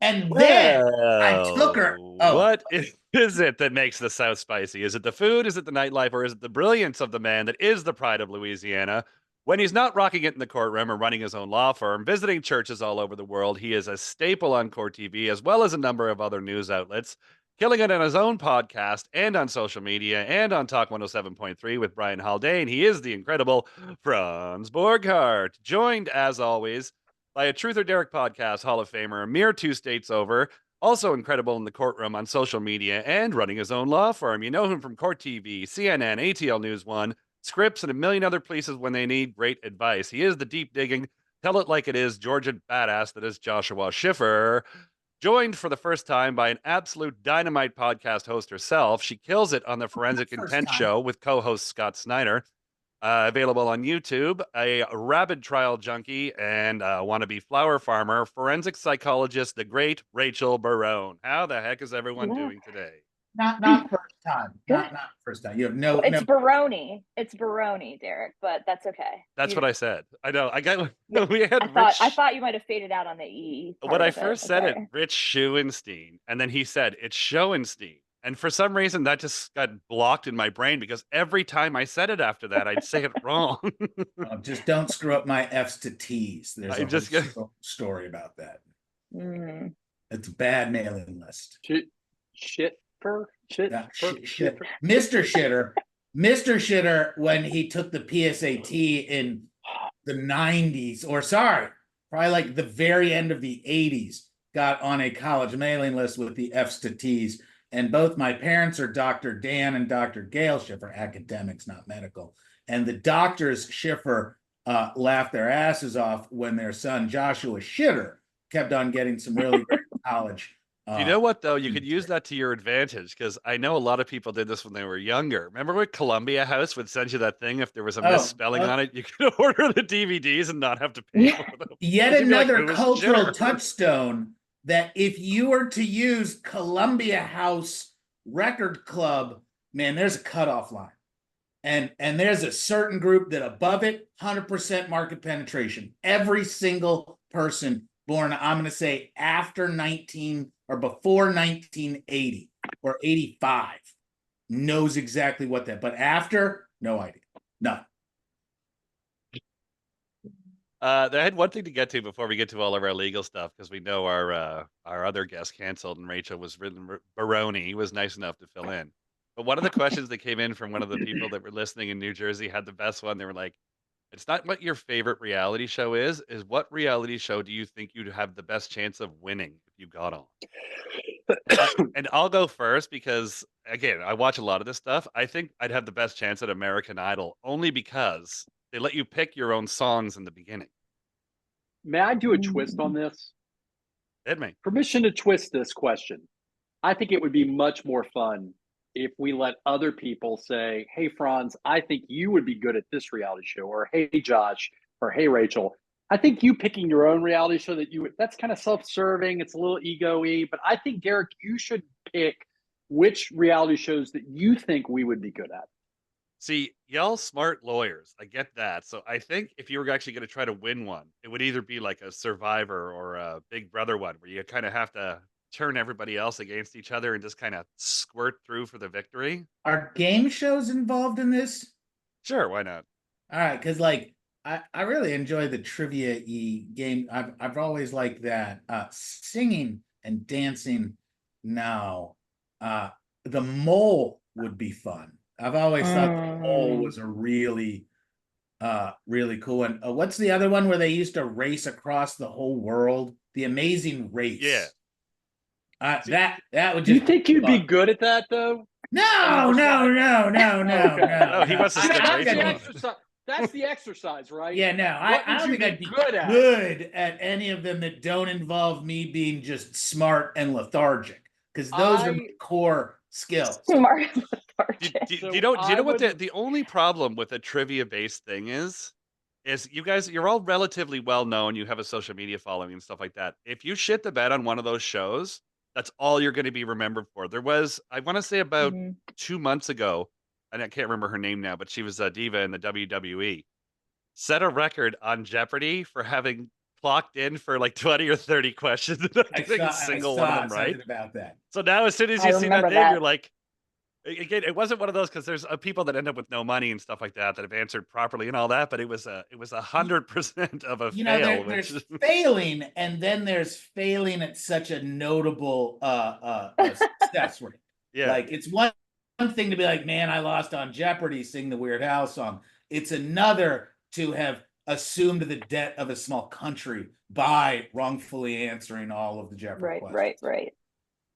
And then I took her. Well, Oh, what is it that makes the South spicy? Is it the food? Is it the nightlife? Or is it the brilliance of the man that is the pride of Louisiana? When he's not rocking it in the courtroom or running his own law firm, visiting churches all over the world, he is a staple on court TV as well as a number of other news outlets, killing it on his own podcast and on social media and on Talk 107.3 with Brian Haldane. He is the incredible Franz Borghardt, joined as always by a Truth or Derek podcast Hall of Famer, a mere two states over, also incredible in the courtroom on social media and running his own law firm. You know him from Court TV, CNN, ATL News One, Scripps, and a million other places when they need great advice. He is the deep digging, tell it like it is, Georgian badass that is Joshua Schiffer. Joined for the first time by an absolute dynamite podcast host herself. She kills it on the Forensic first Intent time. Show with co host Scott Snyder. Available on YouTube, a rabid trial junkie and wannabe flower farmer, forensic psychologist, the great Rachel Barone. How the heck is everyone Yeah. doing today? Not first time. Not first time. You have no. It's Barone. It's Barone, Derek, but that's okay. That's what I said. I know. I got. We had I thought you might have faded out on the E. When I first said it, Rich Schoenstein, and then he said it's Schoenstein. And for some reason, that just got blocked in my brain because every time I said it after that, I'd say it wrong. Just don't screw up my F's to T's. There's a whole story about that. It's a bad mailing list. Shit. Mr. Shitter. Mr. Shitter, when he took the PSAT in the 90s, or sorry, probably like the very end of the 80s, got on a college mailing list with the F's to T's. And both my parents are Dr. Dan and Dr. Gail Schiffer, academics, not medical. And the doctors, Schiffer, laughed their asses off when their son, Joshua Shitter, kept on getting some really great college. You know what, though? You could use that to your advantage because I know a lot of people did this when they were younger. Remember when Columbia House would send you that thing if there was a misspelling on it? You could order the DVDs and not have to pay for them. Yet another cultural touchstone that if you were to use Columbia House Record Club, man, there's a cutoff line. And there's a certain group that above it, 100% market penetration. Every single person born, I'm going to say after 19 or before 1980 or 85 knows exactly what that, but after, no idea. None. I had one thing to get to before we get to all of our legal stuff because we know our other guest canceled and Rachel was written. Barone was nice enough to fill in. But one of the questions that came in from one of the people that were listening in New Jersey had the best one. They were like, "It's not what your favorite reality show is what reality show do you think you'd have the best chance of winning if you got on?" And I'll go first because again, I watch a lot of this stuff. I think I'd have the best chance at American Idol only because they let you pick your own songs in the beginning. May I do a twist on this? Hit me. Permission to twist this question. I think it would be much more fun if we let other people say, "Hey, Franz, I think you would be good at this reality show," or "Hey, Josh," or "Hey, Rachel." I think you picking your own reality show that's kind of self-serving. It's a little ego-y, but I think, Derek, you should pick which reality shows that you think we would be good at. See, y'all smart lawyers. I get that. So I think if you were actually going to try to win one, it would either be like a Survivor or a Big Brother one where you kind of have to turn everybody else against each other and just kind of squirt through for the victory. Are game shows involved in this? Sure, why not? All right, because like I really enjoy the trivia-y game. I've always liked that. Singing and dancing, no. The Mole would be fun. I've always thought the Mole was a really cool one. What's the other one where they used to race across the whole world? The Amazing Race. Yeah. That would just. Do you think you'd be good at that though? No. He wants to stick That's the exercise, right? Yeah, no, I don't think I'd be good at any of them that don't involve me being just smart and lethargic, because those are my core skills. Smart and lethargic. Do you know what the only problem with a trivia-based thing is you guys, you're all relatively well known. You have a social media following and stuff like that. If you shit the bed on one of those shows, that's all you're going to be remembered for. There was, I want to say about 2 months ago, and I can't remember her name now, but she was a diva in the WWE, set a record on Jeopardy for having clocked in for like 20 or 30 questions and not getting a single one of them right. Something about that. So now as soon as I you see that remember name, that. you're like, again, it wasn't one of those because there's people that end up with no money and stuff like that that have answered properly and all that, but it was 100% of a You know, fail. there's Which failing, and then there's failing at such a notable success rate. yeah, Like it's one thing to be like, man, I lost on Jeopardy, sing the Weird Al song. It's another to have assumed the debt of a small country by wrongfully answering all of the Jeopardy questions. Right.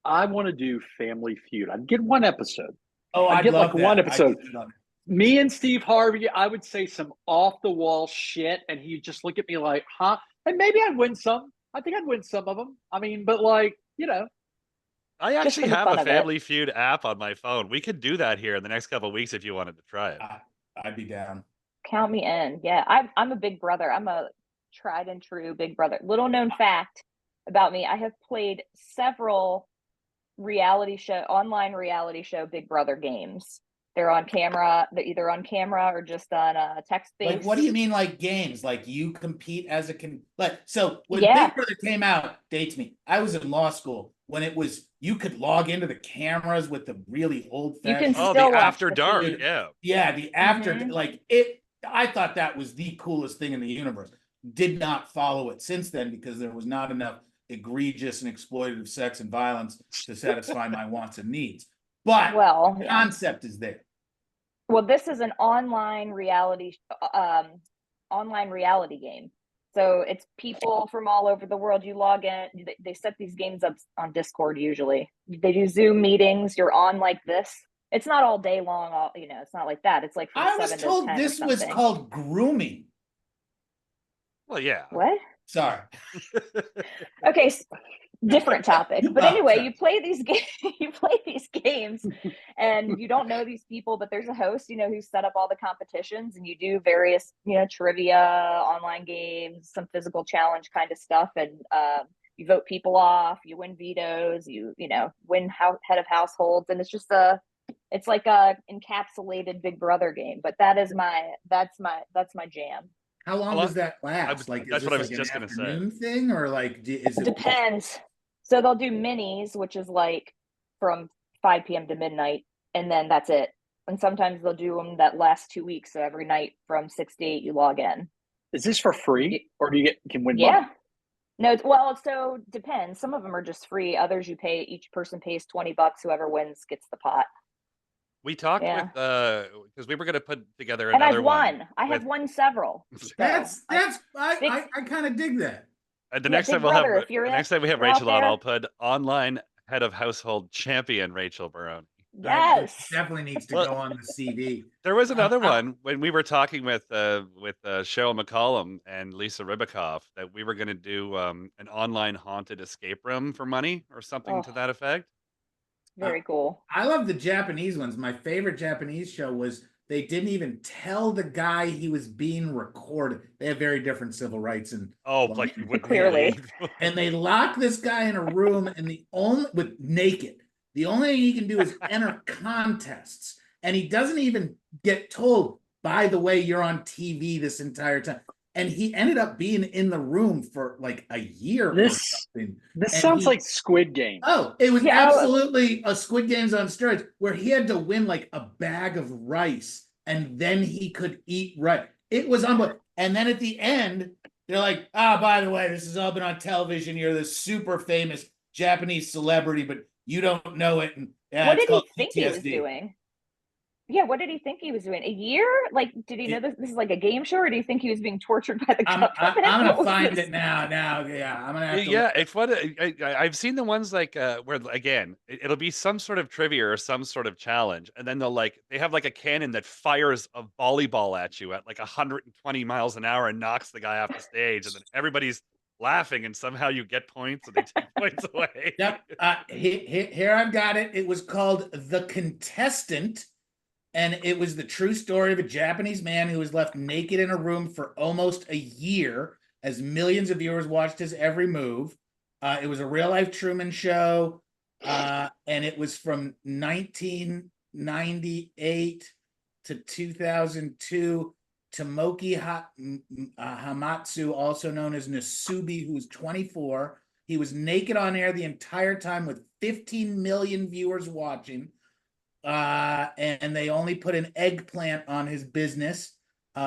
I want to do Family Feud. I'd get one episode. Oh, I'd get love like that. one episode. I'd love it. Me and Steve Harvey, I would say some off the wall shit, and he'd just look at me like, huh? And maybe I'd win some. I think I'd win some of them. I mean, but like, you know. I Just actually for the have fun a of it. Family Feud app on my phone. We could do that here in the next couple of weeks if you wanted to try it. I'd be down. Count me in. Yeah, I'm a Big Brother. I'm a tried and true Big Brother. Little known fact about me: I have played several online reality show Big Brother games. They're on camera. They're either on camera or just on text based. Like, what do you mean, like games? Like you compete as a so when Yeah. Big Brother came out, dates me. I was in law school when it was you could log into the cameras with the really old You can fashioned. Oh, still the watch After the Dark, feed. yeah. Yeah, the after Mhm. like it. I thought that was the coolest thing in the universe. Did not follow it since then because there was not enough egregious and exploitative sex and violence to satisfy my wants and needs. But Well, the yeah. concept is there. Well, this is an online reality game. So it's people from all over the world. You log in. They set these games up on Discord usually. They do Zoom meetings. You're on like this. It's not all day long. It's not like that. It's like from I was 7 to told 10 this or was something. called grooming. Well, yeah. What? Sorry. Okay, different topic. But Oh, anyway, sorry. you play these games. You play these games, and you don't know these people, but there's a host, who set up all the competitions, and you do various, trivia, online games, some physical challenge kind of stuff, and you vote people off, you win vetoes, you win head of households, and it's like a encapsulated Big Brother game. But that's my jam. How long Well, does that last? Like, that's is what I this was like just an gonna say. afternoon thing, or like, is it? Depends. So they'll do minis, which is like from 5 p.m. to midnight, and then that's it. And sometimes they'll do them that last 2 weeks. So every night from 6 to 8, you log in. Is this for free, or do you can win Yeah. money? No, so depends. Some of them are just free. Others you pay. Each person pays $20. Whoever wins gets the pot. We talked Yeah. with because we were going to put together And another I've won. one. I have won several. I kind of dig that. The Yeah, next Big time we'll have Brother, if you're the next time we have you're out Rachel on, there. I'll put online head of household champion Rachel Barone. That Yes. definitely needs to Well- go on the CV. There was another one when we were talking with Cheryl McCollum and Lisa Ribicoff that we were going to do an online haunted escape room for money or something to Oh. that effect. Very cool. I love the Japanese ones. My favorite Japanese show was they didn't even tell the guy he was being recorded. They have very different civil rights and Oh, like you wouldn't Clearly. believe. and they lock this guy in a room and with naked. The only thing he can do is enter contests. And he doesn't even get told, by the way, you're on TV this entire time. And he ended up being in the room for like a year or something. This And sounds he- like Squid Game. Oh, it was Yeah. absolutely a Squid Games on steroids, where he had to win like a bag of rice and then he could eat rice. It was unbelievable. And then at the end, they're like, by the way, this has all been on television. You're this super famous Japanese celebrity, but you don't know it. And What it's did he called think he was PTSD. doing? Yeah, what did he think he was doing? A year? Like, did he know this is like a game show, or do you think he was being tortured by the government? I'm What gonna was find this? it now. Yeah, I'm gonna have to. Yeah, it's funny. I've seen the ones like where again it'll be some sort of trivia or some sort of challenge, and then they have like a cannon that fires a volleyball at you at like 120 miles an hour and knocks the guy off the stage, and then everybody's laughing, and somehow you get points, and they take points away. Yep. Here I've got it. It was called The Contestant. And it was the true story of a Japanese man who was left naked in a room for almost a year as millions of viewers watched his every move. It was a real life Truman Show. And it was from 1998 to 2002. Tomoki Hamatsu, also known as Nasubi, who's 24. He was naked on air the entire time with 15 million viewers watching. And they only put an eggplant on his business,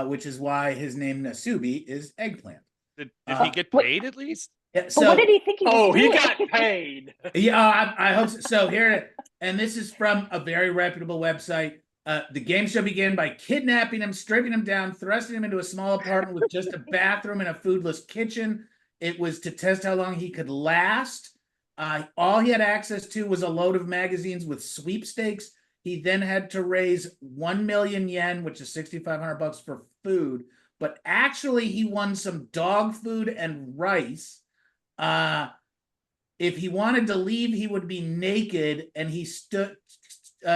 which is why his name Nasubi is eggplant. Did he get paid at least? Yeah, So what did he think he was doing? He got paid. Yeah, I hope so. So here, and this is from a very reputable website. The game show began by kidnapping him, stripping him down, thrusting him into a small apartment with just a bathroom and a foodless kitchen. It was to test how long he could last. All he had access to was a load of magazines with sweepstakes. He then had to raise 1 million yen, which is $6,500 for food. But actually, he won some dog food and rice. If he wanted to leave, he would be naked, and he stood.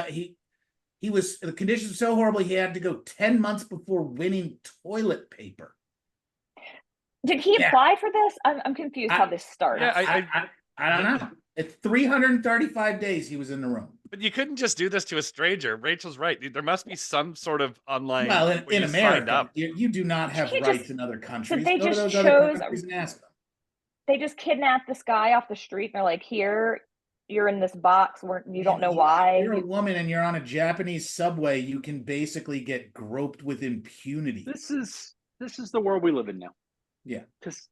He was, the conditions were so horrible he had to go 10 months before winning toilet paper. Did he apply for this? I'm confused how this started. Yeah, I don't know. It's 335 days he was in the room. But you couldn't just do this to a stranger. Rachel's right. There must be some sort of online. Well, where in you signed America, up. you do not have You rights just- in other countries. they Go to just those other chose- countries and ask them. They just kidnapped this guy off the street. And they're like, here, you're in this box where you don't know why. If you're a woman and you're on a Japanese subway, you can basically get groped with impunity. This is the world we live in now. Yeah. Because,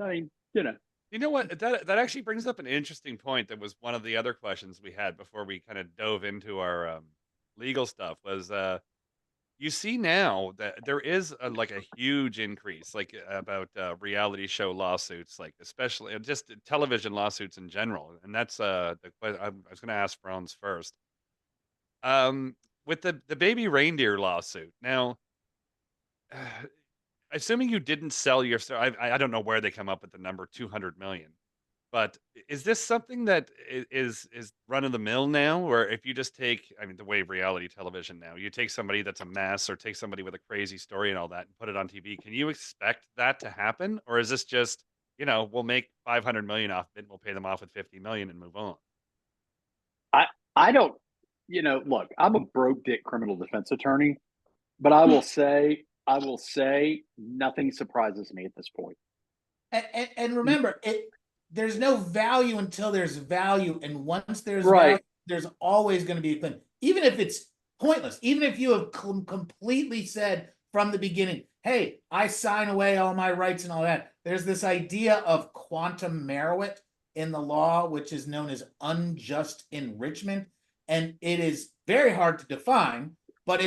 I mean, you know. You know what? That actually brings up an interesting point. That was one of the other questions we had before we kind of dove into our legal stuff. Was you see now that there is like a huge increase, like about reality show lawsuits, like especially just television lawsuits in general. And that's I was going to ask Franz first. With the baby reindeer lawsuit now. Assuming you didn't sell your stuff, I don't know where they come up with the number 200 million, but is this something that is run of the mill now, or if you just take, I mean, the way reality television now, you take somebody that's a mess or take somebody with a crazy story and all that and put it on TV, can you expect that to happen, or is this just, we'll make 500 million off it and we'll pay them off with 50 million and move on? I don't, look, I'm a broke dick criminal defense attorney, but I will say nothing surprises me at this point. And remember, there's no value until there's value, and once there's Right. value, there's always going to be a thing. Even if it's pointless, even if you have completely said from the beginning, hey, I sign away all my rights and all that, there's this idea of quantum merit in the law, which is known as unjust enrichment, and it is very hard to define, but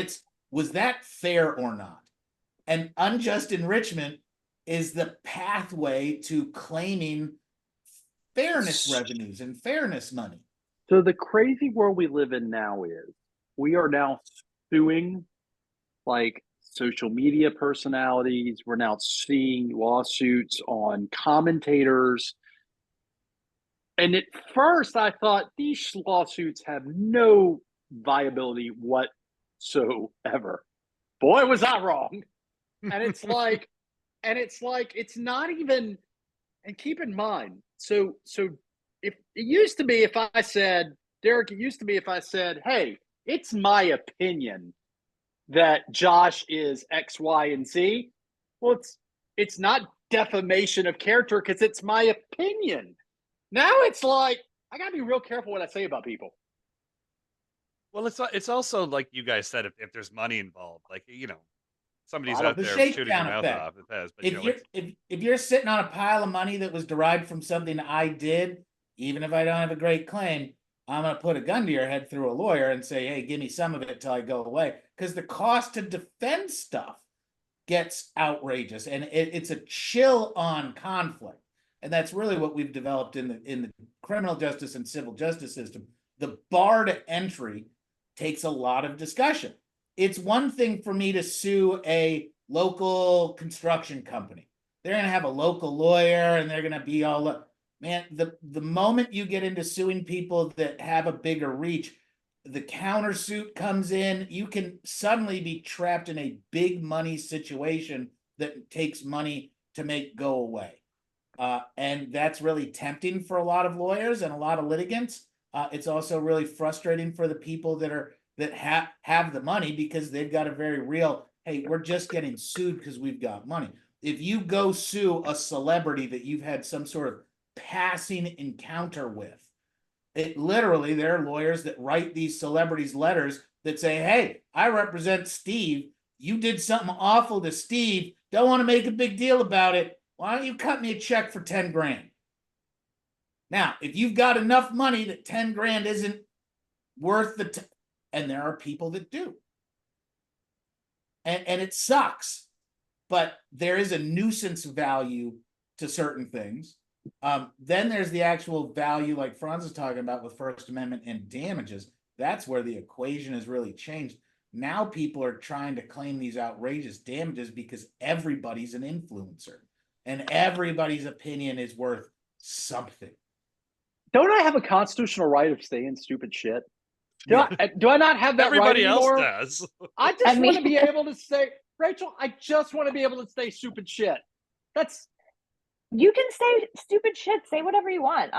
was that fair or not? And unjust enrichment is the pathway to claiming fairness revenues and fairness money. So the crazy world we live in now is we are now suing like social media personalities. We're now seeing lawsuits on commentators. And at first I thought these lawsuits have no viability whatsoever. Boy, was I wrong. And it's like, it's not even, and keep in mind, so if it used to be, if I said, Derek, hey, it's my opinion that Josh is X, Y, and Z. Well, it's not defamation of character because it's my opinion. Now it's like, I gotta be real careful what I say about people. Well, it's also like you guys said, if there's money involved, like, somebody's Well, out the there shooting your shakedown mouth effect. off. It has, but If you're sitting on a pile of money that was derived from something I did, even if I don't have a great claim, I'm going to put a gun to your head through a lawyer and say, hey, give me some of it till I go away. Because the cost to defend stuff gets outrageous, and it's a chill on conflict. And that's really what we've developed in the criminal justice and civil justice system. The bar to entry takes a lot of discussion. It's one thing for me to sue a local construction company. They're going to have a local lawyer and they're going to be all, man, the moment you get into suing people that have a bigger reach, the countersuit comes in, you can suddenly be trapped in a big money situation that takes money to make go away. And that's really tempting for a lot of lawyers and a lot of litigants. It's also really frustrating for the people that have the money because they've got a very real hey, we're just getting sued because we've got money. If you go sue a celebrity that you've had some sort of passing encounter with, it literally, there are lawyers that write these celebrities letters that say, hey, I represent Steve. You did something awful to Steve. Don't want to make a big deal about it. Why don't you cut me a check for 10 grand? Now, if you've got enough money that 10 grand isn't worth and there are people that do. And it sucks, but there is a nuisance value to certain things. Then there's the actual value, like Franz is talking about with First Amendment and damages. That's where the equation has really changed. Now people are trying to claim these outrageous damages because everybody's an influencer and everybody's opinion is worth something. Don't I have a constitutional right of saying stupid shit? Do I not have that Everybody right else anymore? does. I just want to be able to say, Rachel, I just want to be able to say stupid shit. You can say stupid shit. Say whatever you want.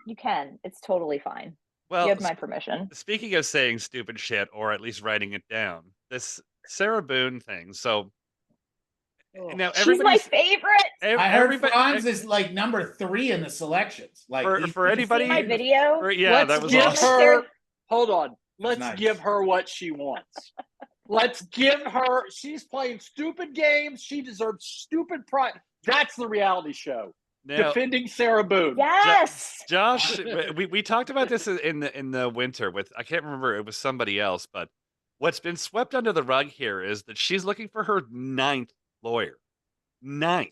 You can. It's totally fine. Well, you have my permission. Speaking of saying stupid shit, or at least writing it down, this Sarah Boone thing. So now she's my favorite. I heard Franz is like number 3 in the selections. Like for anybody, my video. That was awesome. Hold on. Let's give her what she wants. Let's give her. She's playing stupid games. She deserves stupid pride. That's the reality show. Now, defending Sarah Boone. Yes, Josh. we talked about this in the winter with, I can't remember, it was somebody else, but what's been swept under the rug here is that she's looking for her 9th lawyer. 9th.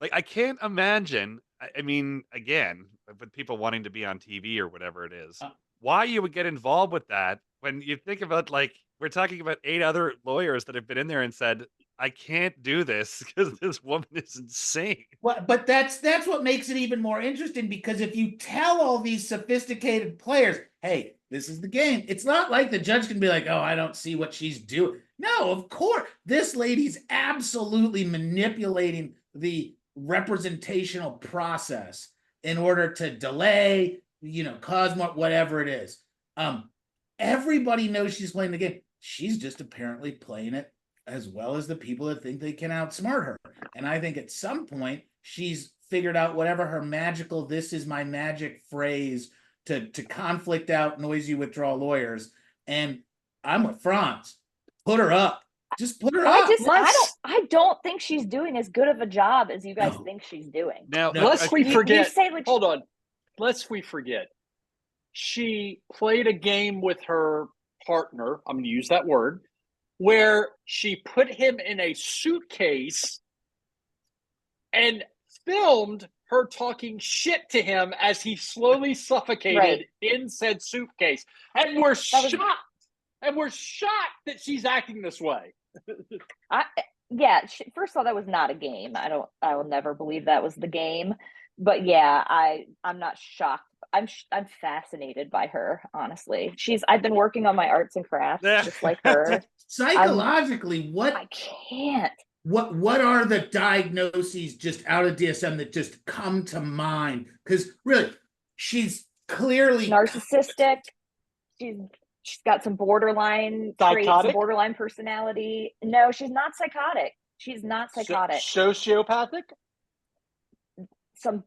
Like, I can't imagine. I mean, again, with people wanting to be on TV or whatever it is, why you would get involved with that when you think about, like, we're talking about 8 other lawyers that have been in there and said, I can't do this because this woman is insane. Well, but that's what makes it even more interesting, because if you tell all these sophisticated players, hey, this is the game, it's not like the judge can be like, oh, I don't see what she's doing. No, of course, this lady's absolutely manipulating the representational process in order to delay, cause more, whatever it is. Everybody knows she's playing the game. She's just apparently playing it as well as the people that think they can outsmart her. And I think at some point she's figured out whatever her magical, this is my magic phrase to conflict out noisy withdrawal lawyers. And I'm with Franz. Put her up. Just put her up. I don't think she's doing as good of a job as you guys think she's doing. Now, lest we forget. Hold on. Lest we forget. She played a game with her partner. I'm going to use that word, where she put him in a suitcase and filmed her talking shit to him as he slowly suffocated in said suitcase. And we're shocked. And we're shocked that she's acting this way. First of all, that was not a game. I will never believe that was the game. But yeah, I'm not shocked. I'm fascinated by her, honestly. I've been working on my arts and crafts just like her. Psychologically, I can't. What are the diagnoses just out of DSM that just come to mind? Because really, she's clearly narcissistic. She's got some borderline traits, some borderline personality. No, she's not psychotic. She's not psychotic. Sociopathic? Some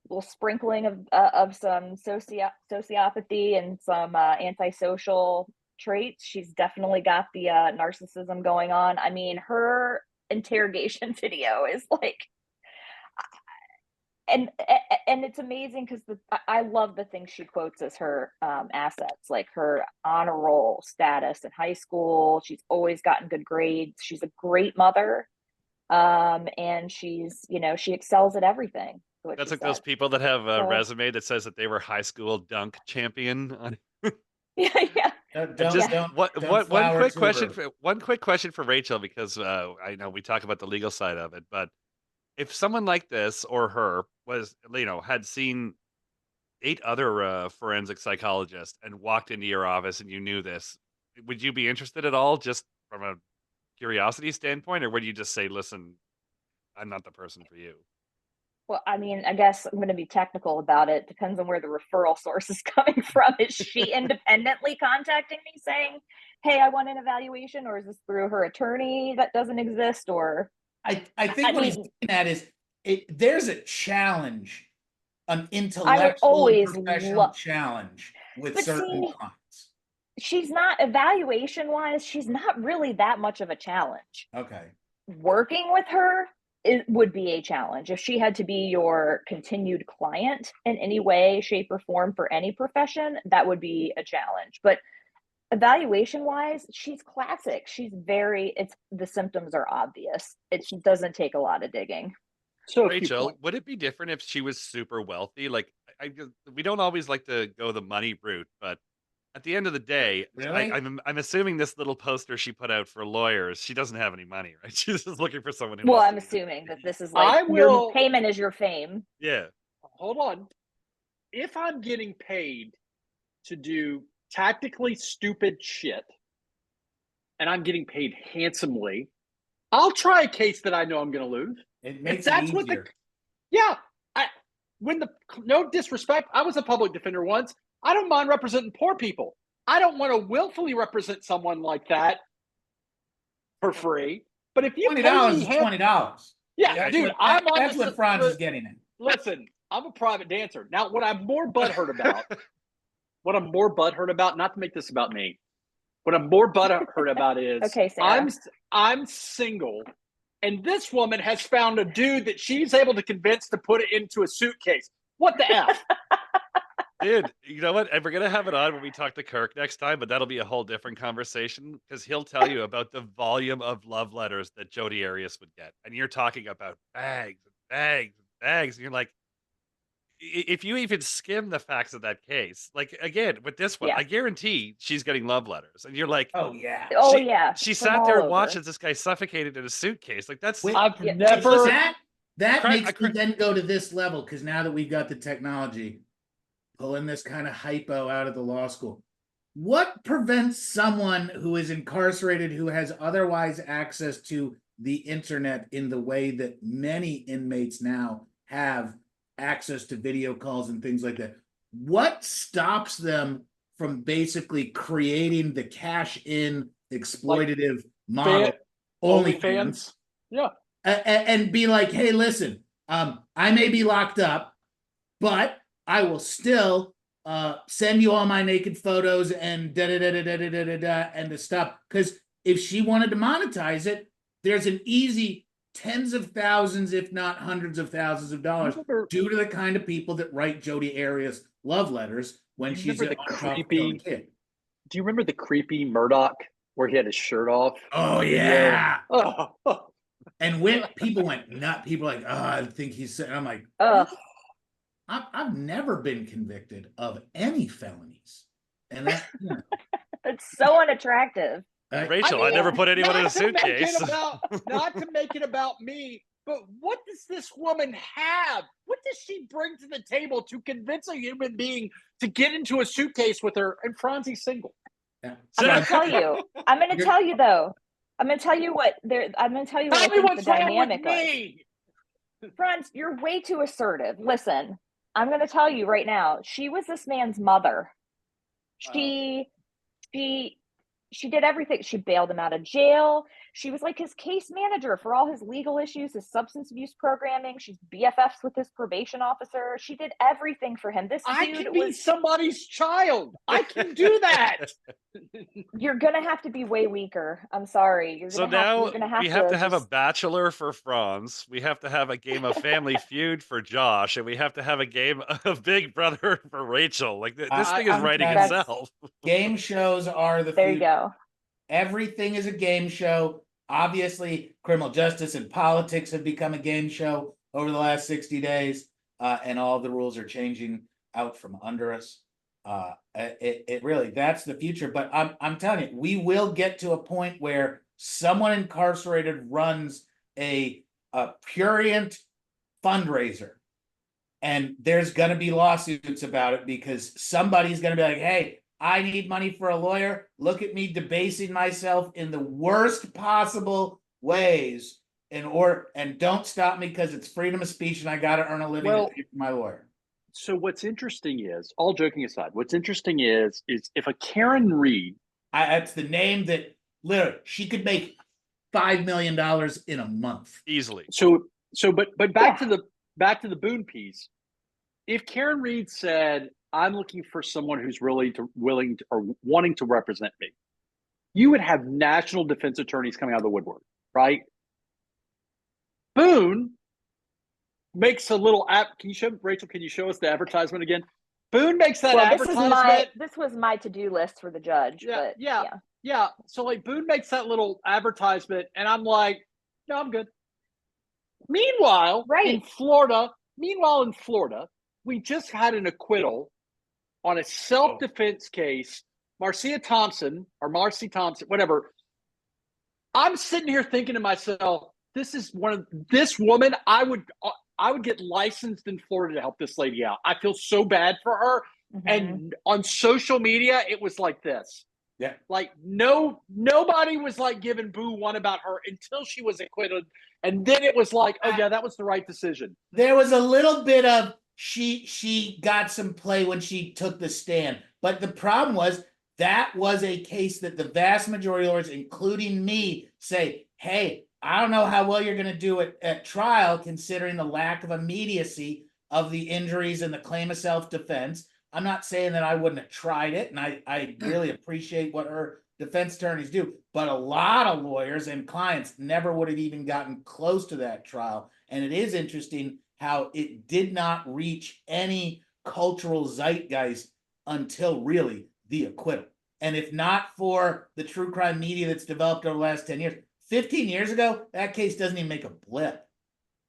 little sprinkling of some sociopathy and some antisocial traits. She's definitely got the narcissism going on. I mean, her interrogation video is like, and it's amazing because I love the things she quotes as her assets, like her honor roll status in high school. She's always gotten good grades. She's a great mother, and she's she excels at everything. That's like those people that have a resume that says that they were high school dunk champion. Yeah. One quick question for Rachel, because I know we talk about the legal side of it, but if someone like this or her was, had seen 8 other forensic psychologists and walked into your office and you knew this, would you be interested at all, just from a curiosity standpoint, or would you just say, listen, I'm not the person for you? Well, I mean, I guess I'm going to be technical about it. Depends on where the referral source is coming from. Is she independently contacting me saying, hey, I want an evaluation, or is this through her attorney that doesn't exist? Or I think what he's getting at is there's a challenge, an intellectual and professional challenge with certain clients. She's not, evaluation wise, she's not really that much of a challenge. Okay. Working with her, it would be a challenge. If she had to be your continued client in any way, shape, or form for any profession, that would be a challenge. But evaluation wise, she's classic. She's the symptoms are obvious. It doesn't take a lot of digging. So Rachel, would it be different if she was super wealthy? Like, we don't always like to go the money route, but at the end of the day, really? I'm assuming this little poster she put out for lawyers, she doesn't have any money, right? She's just looking for someone who. Well, I'm assuming that this is like your payment is your fame. Yeah. Hold on. If I'm getting paid to do tactically stupid shit, and I'm getting paid handsomely, I'll try a case that I know I'm going to lose. It makes it easier. No disrespect, I was a public defender once. I don't mind representing poor people. I don't want to willfully represent someone like that for free. But if you $20 is $20. Yeah, dude, that's what Franz is getting at. Listen, I'm a private dancer. Now, what I'm more butthurt about, not to make this about me, what I'm more butthurt about is okay, Sarah. I'm single, and this woman has found a dude that she's able to convince to put it into a suitcase. What the F? Dude, you know what? And we're going to have it on when we talk to Kirk next time, but that'll be a whole different conversation because he'll tell you about the volume of love letters that Jodi Arias would get. And you're talking about bags and bags and bags. And you're like, if you even skim the facts of that case, like again, with this one, I guarantee she's getting love letters. And you're like, oh, yeah. Oh, yeah. She sat there and watched as this guy suffocated in a suitcase. Like, that's. I've never. That makes me then go to this level because now that we've got the technology, pulling this kind of hypo out of the law school. What prevents someone who is incarcerated who has otherwise access to the internet in the way that many inmates now have access to video calls and things like that? What stops them from basically creating the cash-in exploitative model? OnlyFans? Yeah. And be like, hey, listen, I may be locked up, but I will still send you all my naked photos and and the stuff. Because if she wanted to monetize it, there's an easy tens of thousands, if not hundreds of thousands of dollars due to the kind of people that write Jodi Arias love letters when she's a creepy kid. Do you remember the creepy Murdoch where he had his shirt off? Oh, yeah. Oh. And when people went nuts, people were like, oh, I think he's. I'm like, I've never been convicted of any felonies, and that it's so unattractive. Rachel, I never put anyone in a suitcase. Not to make it about me, but what does this woman have? What does she bring to the table to convince a human being to get into a suitcase with her? And Franzi's single. Yeah. I'm going to tell you. I'm going to tell you though. I'm going to tell you what I think the dynamic is. Franz, you're way too assertive. Listen, I'm going to tell you right now. She was this man's mother. She did everything. She bailed him out of jail. She was like his case manager for all his legal issues, his substance abuse programming. She's BFFs with his probation officer. She did everything for him. I can be somebody's child. I can do that. You're going to have to be way weaker. I'm sorry. So now we have to have a Bachelor for Franz. We have to have a game of Family Feud for Josh. And we have to have a game of Big Brother for Rachel. Like this thing is writing itself. Game shows are the There you go. Everything is a game show. Obviously, criminal justice and politics have become a game show over the last 60 days, and all the rules are changing out from under us. It really, that's the future. But I'm telling you, we will get to a point where someone incarcerated runs a prurient fundraiser, and there's going to be lawsuits about it because somebody's going to be like, hey, I need money for a lawyer. Look at me debasing myself in the worst possible ways and don't stop me because it's freedom of speech and I got to earn a living to pay for my lawyer. So what's interesting is, all joking aside, what's interesting is if a Karen Reed, that's the name that literally she could make $5 million in a month easily. But back to the Boone piece. If Karen Reed said, "I'm looking for someone who's really willing to or wanting to represent me," you would have national defense attorneys coming out of the woodwork, right? Boone makes a little app. Can you show Rachel? Can you show us the advertisement again? Boone makes that advertisement. This was my to-do list for the judge. Yeah. So like Boone makes that little advertisement, and I'm like, no, I'm good. Meanwhile, in Florida, we just had an acquittal on a self-defense case. Marcy Thompson, whatever. I'm sitting here thinking to myself, this woman, I would get licensed in Florida to help this lady out. I feel so bad for her. Mm-hmm. And on social media, it was like this. Yeah. Like nobody was like giving boo one about her until she was acquitted. And then it was like, oh yeah, that was the right decision. There was a little bit of she got some play when she took the stand. But the problem was that was a case that the vast majority of lawyers, including me, say, hey, I don't know how well you're going to do it at trial, considering the lack of immediacy of the injuries and the claim of self-defense. I'm not saying that I wouldn't have tried it, and I really appreciate what her defense attorneys do, but a lot of lawyers and clients never would have even gotten close to that trial. And it is interesting how it did not reach any cultural zeitgeist until really the acquittal. And if not for the true crime media that's developed over the last 10 years, 15 years ago, that case doesn't even make a blip.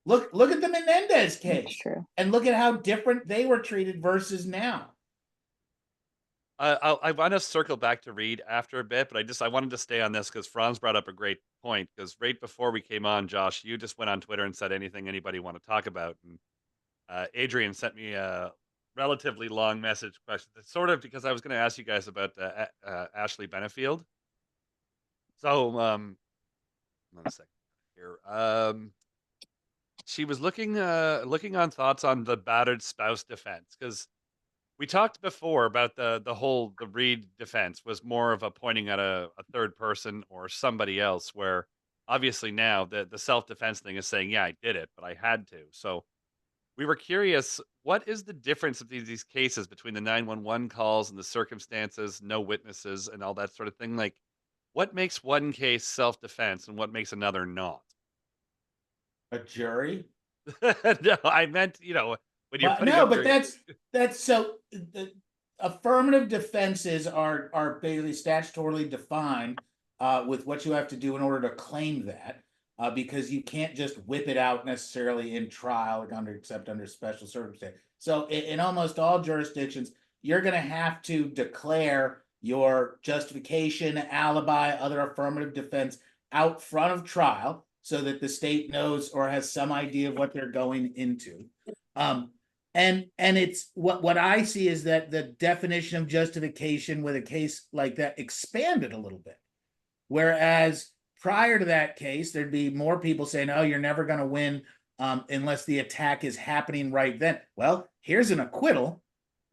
Look at the Menendez case and look at how different they were treated versus now. I want to circle back to Reed after a bit, but I wanted to stay on this because Franz brought up a great point. Because right before we came on, Josh, you just went on Twitter and said anything anybody want to talk about, and Adrian sent me a relatively long message question. It's sort of because I was going to ask you guys about Ashley Benefield. So, 1 second here. She was looking on thoughts on the battered spouse defense, because we talked before about the Reed defense was more of a pointing at a third person or somebody else, where obviously now the self-defense thing is saying, yeah, I did it, but I had to. So we were curious, what is the difference of these cases between the 911 calls and the circumstances, no witnesses and all that sort of thing? Like, what makes one case self-defense and what makes another not? A jury? No, I meant, when you're putting no, but that's so the affirmative defenses are basically statutorily defined with what you have to do in order to claim that, because you can't just whip it out necessarily in trial except under special circumstances. So in almost all jurisdictions, you're going to have to declare your justification, alibi, other affirmative defense out front of trial so that the state knows or has some idea of what they're going into. And it's what I see is that the definition of justification with a case like that expanded a little bit. Whereas prior to that case, there'd be more people saying, oh, you're never going to win unless the attack is happening right then. Well, here's an acquittal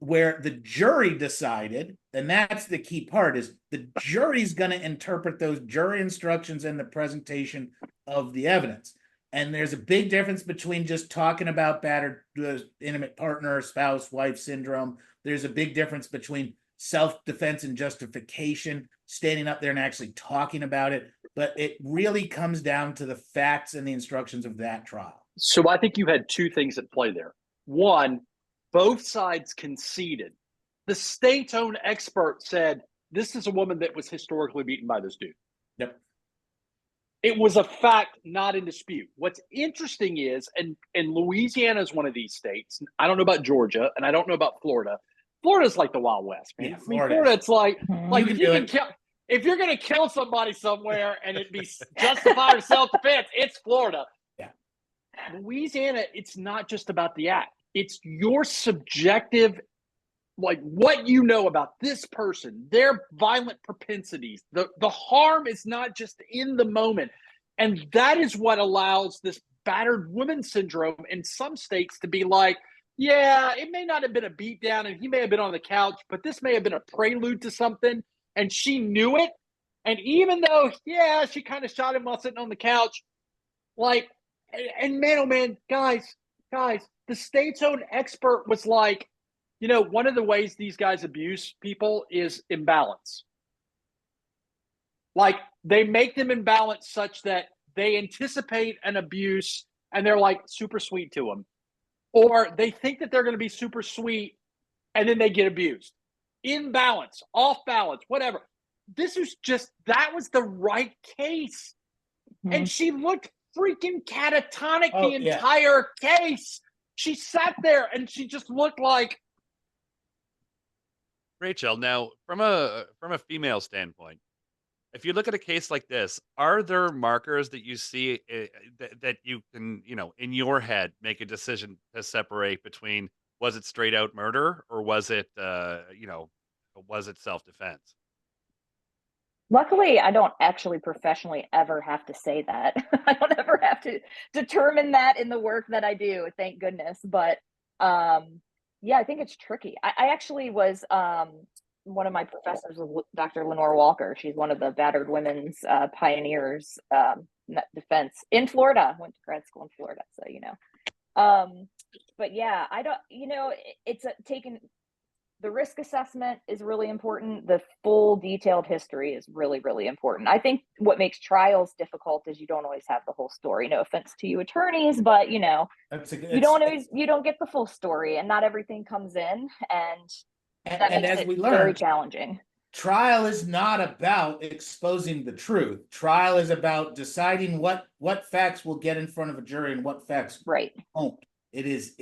where the jury decided, and that's the key part, is the jury's going to interpret those jury instructions and the presentation of the evidence. And there's a big difference between just talking about battered intimate partner, spouse, wife syndrome. There's a big difference between self-defense and justification, standing up there and actually talking about it. But it really comes down to the facts and the instructions of that trial. So I think you had two things at play there. One, both sides conceded. The state's own expert said, this is a woman that was historically beaten by this dude. Yep. It was a fact, not in dispute. What's interesting is, and Louisiana is one of these states. I don't know about Georgia, and I don't know about Florida. Florida's like the Wild West, man. Yeah, Florida, it's like you if you're going to kill somebody somewhere and it be justified or self-defense, it's Florida. Yeah. Louisiana, it's not just about the act. It's your subjective, like what you know about this person, their violent propensities. The harm is not just in the moment. And that is what allows this battered woman syndrome in some states to be like, yeah, it may not have been a beatdown and he may have been on the couch, but this may have been a prelude to something. And she knew it. And even though, yeah, she kind of shot him while sitting on the couch, like, and man, oh man, guys, the state's own expert was like, one of the ways these guys abuse people is imbalance. Like, they make them imbalanced such that they anticipate an abuse and they're like super sweet to them. Or they think that they're going to be super sweet and then they get abused. Imbalance, off balance, whatever. That was the right case. Mm-hmm. And she looked freaking catatonic the entire case. She sat there and she just looked like. Rachel, now from a female standpoint, if you look at a case like this, are there markers that you see that you can, in your head, make a decision to separate between, was it straight out murder or was it, was it self-defense? Luckily, I don't actually professionally ever have to say that. I don't ever have to determine that in the work that I do, thank goodness. But yeah, I think it's tricky. I actually was, one of my professors was Dr. Lenore Walker. She's one of the battered women's pioneers, defense in Florida. Went to grad school in Florida, so but yeah, I don't. It's taken. The risk assessment is really important. The full detailed history is really, really important. I think what makes trials difficult is you don't always have the whole story. No offense to you attorneys, but you don't get the full story, and not everything comes in, and as we learn, very challenging. Trial is not about exposing the truth. Trial is about deciding what facts will get in front of a jury and what facts won't. It is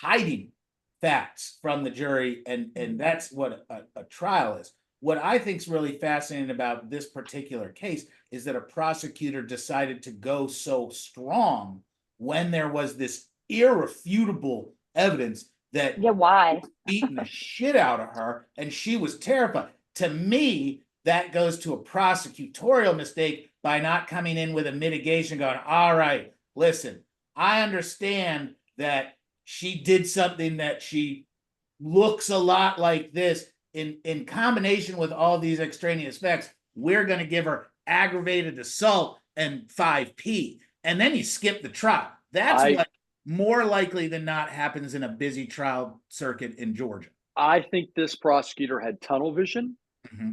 hiding facts from the jury, and that's what a trial is. What I think is really fascinating about this particular case is that a prosecutor decided to go so strong when there was this irrefutable evidence that why beating the shit out of her and she was terrified. To me, that goes to a prosecutorial mistake by not coming in with a mitigation going, all right, listen, I understand that she did something that she looks a lot like this. In combination with all these extraneous facts, we're going to give her aggravated assault and 5P. And then you skip the trial. That's what more likely than not happens in a busy trial circuit in Georgia. I think this prosecutor had tunnel vision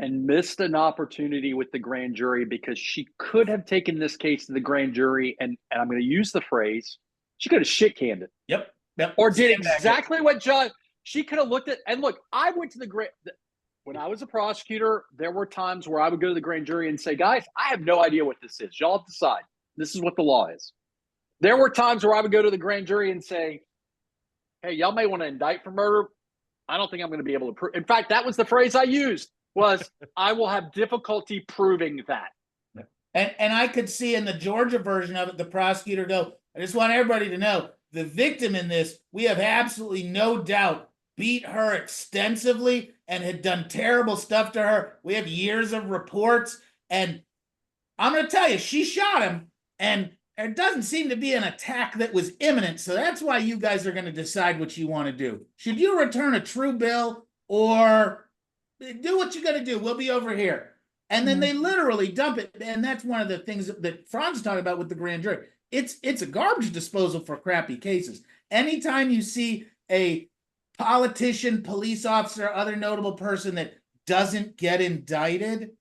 and missed an opportunity with the grand jury, because she could have taken this case to the grand jury, and I'm going to use the phrase, she could have shit canned it. Yep. Or did exactly what John, she could have looked at, and look, I went to when I was a prosecutor, there were times where I would go to the grand jury and say, guys, I have no idea what this is. Y'all decide. This is what the law is. There were times where I would go to the grand jury and say, hey, y'all may want to indict for murder. I don't think I'm going to be able to prove. In fact, that was the phrase I used, was I will have difficulty proving that. And I could see in the Georgia version of it, the prosecutor go, I just want everybody to know, the victim in this, we have absolutely no doubt, beat her extensively and had done terrible stuff to her. We have years of reports. And I'm going to tell you, she shot him, and there doesn't seem to be an attack that was imminent. So that's why you guys are going to decide what you want to do. Should you return a true bill or do what you're going to do? We'll be over here. And then they literally dump it. And that's one of the things that Franz talked about with the grand jury. It's a garbage disposal for crappy cases. Anytime you see a politician, police officer, other notable person that doesn't get indicted,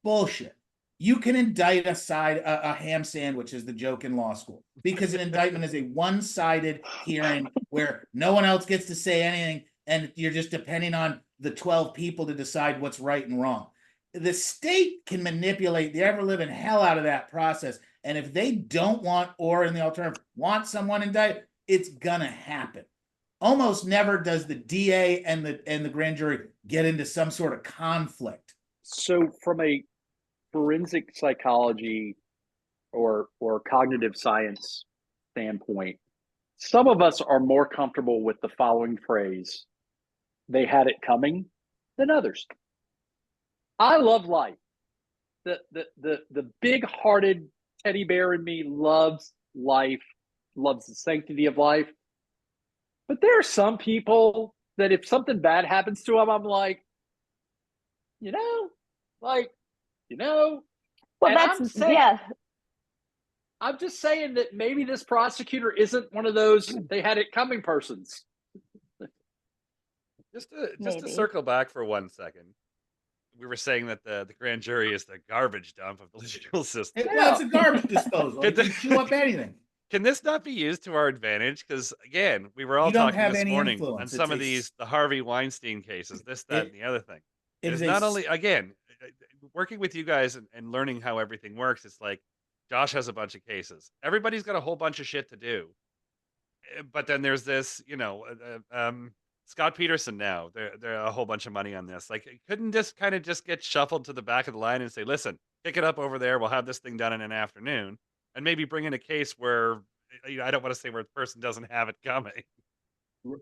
bullshit. You can indict a ham sandwich, is the joke in law school, because an indictment is a one-sided hearing where no one else gets to say anything, and you're just depending on the 12 people to decide what's right and wrong. The state can manipulate the ever-living hell out of that process, and if they don't want, or in the alternative, want someone indicted, it's gonna happen. Almost never does the DA and the grand jury get into some sort of conflict. So from a forensic psychology or cognitive science standpoint, some of us are more comfortable with the following phrase, they had it coming, than others. I love life. the big-hearted teddy bear in me loves life, loves the sanctity of life. But there are some people that if something bad happens to them, I'm like, like, Well, and that's yeah. I'm just saying that maybe this prosecutor isn't one of those they had it coming persons. Just to Maybe. circle back for 1 second, we were saying that the grand jury is the garbage dump of the legal system. Well, it's a garbage disposal. You can chew up anything. Can this not be used to our advantage? Because again, we were all You don't talking have this any morning influence. on It's some of these, the Harvey Weinstein cases, this, that, and the other thing. It It's is not only, again, working with you guys and learning how everything works. It's like Josh has a bunch of cases. Everybody's got a whole bunch of shit to do. But then there's this, Scott Peterson now. They're a whole bunch of money on this. Like, couldn't this kind of just get shuffled to the back of the line and say, listen, pick it up over there. We'll have this thing done in an afternoon, and maybe bring in a case where, I don't want to say where the person doesn't have it coming.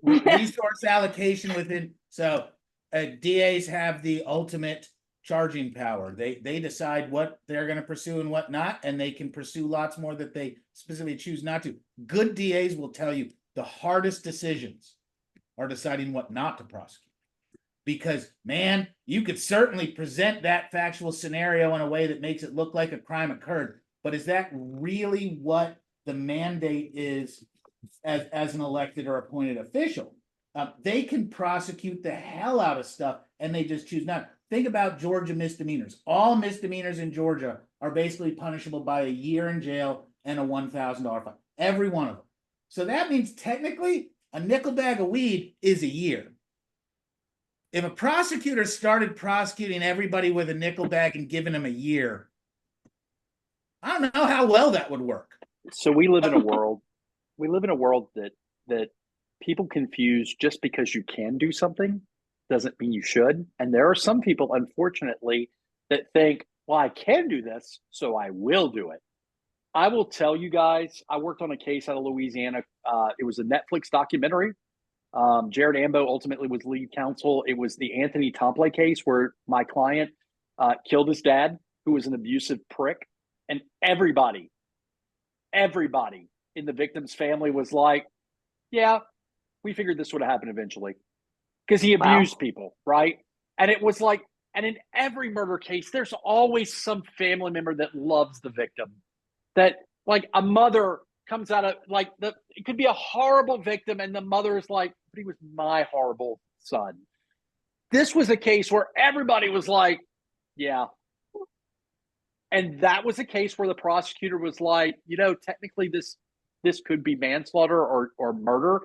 Resource allocation within. So DAs have the ultimate charging power. They decide what they're going to pursue and what not, and they can pursue lots more that they specifically choose not to. Good DAs will tell you the hardest decisions are deciding what not to prosecute. Because, man, you could certainly present that factual scenario in a way that makes it look like a crime occurred. But is that really what the mandate is as an elected or appointed official? They can prosecute the hell out of stuff, and they just choose not. Think about Georgia misdemeanors. All misdemeanors in Georgia are basically punishable by a year in jail and a $1,000 fine. Every one of them. So that means technically a nickel bag of weed is a year. If a prosecutor started prosecuting everybody with a nickel bag and giving them a year, I don't know how well that would work. So we live in a world that people confuse just because you can do something doesn't mean you should. And there are some people, unfortunately, that think, well, I can do this, so I will do it. I will tell you guys, I worked on a case out of Louisiana. It was a Netflix documentary. Jared Ambo ultimately was lead counsel. It was the Anthony Tomplay case where my client killed his dad, who was an abusive prick. And everybody in the victim's family was like, yeah, we figured this would happen eventually. Because he abused people, right? And it was like, and in every murder case, there's always some family member that loves the victim. That, like, a mother comes out of, like, it could be a horrible victim, and the mother is like, but he was my horrible son. This was a case where everybody was like, yeah. And that was a case where the prosecutor was like, technically this could be manslaughter or murder,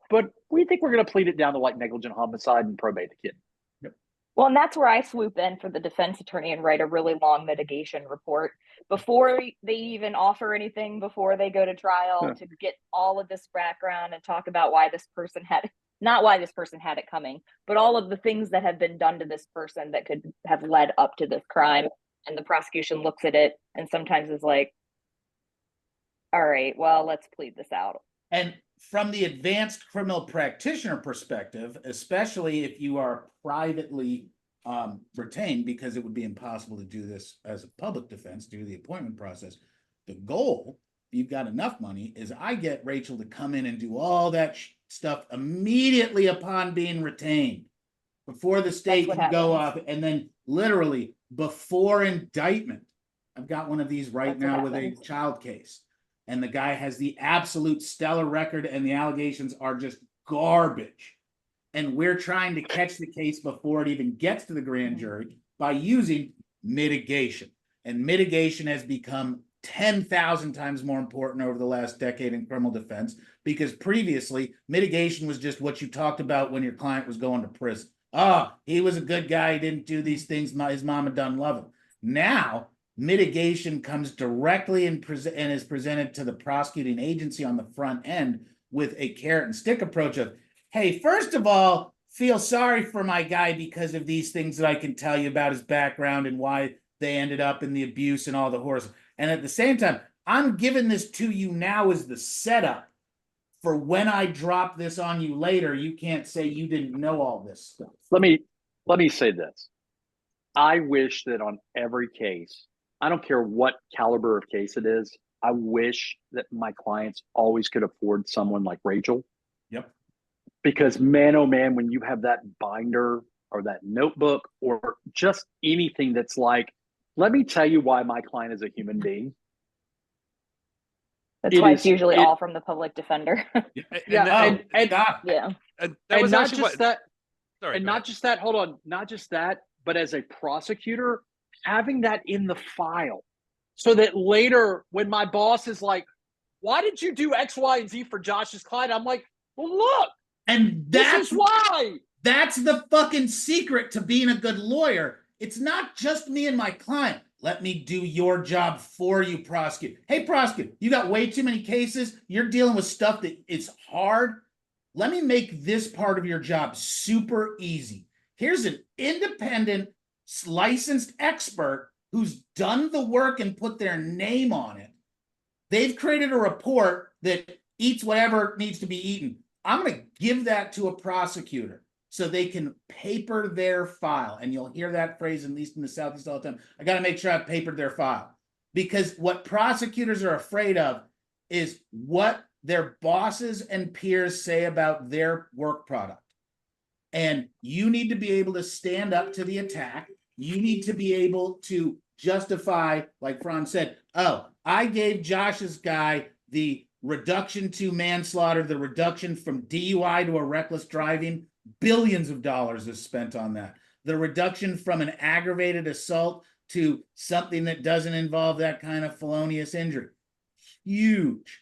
but we think we're going to plead it down to like negligent homicide and probate the kid. Yep. Well, and that's where I swoop in for the defense attorney and write a really long mitigation report before they even offer anything, before they go to trial, to get all of this background and talk about why this person not why this person had it coming, but all of the things that have been done to this person that could have led up to this crime. And the prosecution looks at it and sometimes is like, all right, well, let's plead this out. And from the advanced criminal practitioner perspective, especially if you are privately retained, because it would be impossible to do this as a public defense due to the appointment process, the goal, if you've got enough money, is I get Rachel to come in and do all that stuff immediately upon being retained, before the state can go off, and then literally before indictment. I've got one of these right now with a child case, and the guy has the absolute stellar record and the allegations are just garbage. And we're trying to catch the case before it even gets to the grand jury by using mitigation. And mitigation has become 10,000 times more important over the last decade in criminal defense, because previously mitigation was just what you talked about when your client was going to prison. Oh, he was a good guy. He didn't do these things. His mama doesn't love him. Now, mitigation comes directly and is presented to the prosecuting agency on the front end with a carrot and stick approach of, hey, first of all, feel sorry for my guy because of these things that I can tell you about his background and why they ended up in the abuse and all the horrors. And at the same time, I'm giving this to you now as the setup for when I drop this on you later. You can't say you didn't know all this stuff. Let me say this. I wish that on every case, I don't care what caliber of case it is, I wish that my clients always could afford someone like Rachel. Yep. Because man, oh man, when you have that binder or that notebook or just anything that's like, let me tell you why my client is a human being. That's why it's usually all from the public defender. Yeah. And yeah. And that was not actually just that. Sorry, And not just that, hold on, not just that, but as a prosecutor, having that in the file so that later when my boss is like, why did you do X, Y, and Z for Josh's client? I'm like, well, look, and this is why. That's the fucking secret to being a good lawyer. It's not just me and my client. Let me do your job for you, prosecutor. Hey, prosecutor, you got way too many cases. You're dealing with stuff that is hard. Let me make this part of your job super easy. Here's an independent, licensed expert who's done the work and put their name on it. They've created a report that eats whatever needs to be eaten. I'm going to give that to a prosecutor so they can paper their file. And you'll hear that phrase, at least in the Southeast, all the time. I got to make sure I've papered their file. Because what prosecutors are afraid of is what their bosses and peers say about their work product. And you need to be able to stand up to the attack. You need to be able to justify, like Franz said, oh, I gave Josh's guy the reduction to manslaughter, the reduction from DUI to a reckless driving, billions of dollars is spent on that. The reduction from an aggravated assault to something that doesn't involve that kind of felonious injury. Huge.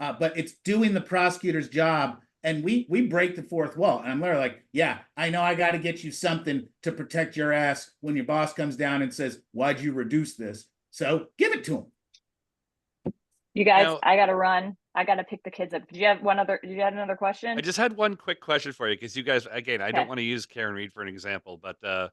But it's doing the prosecutor's job. And we break the fourth wall. And I'm literally like, yeah, I know I got to get you something to protect your ass when your boss comes down and says, why'd you reduce this? So give it to him. You guys, now, I got to run. I got to pick the kids up. Did you have another question? I just had one quick question for you because you guys, again, I don't want to use Karen Reed for an example, but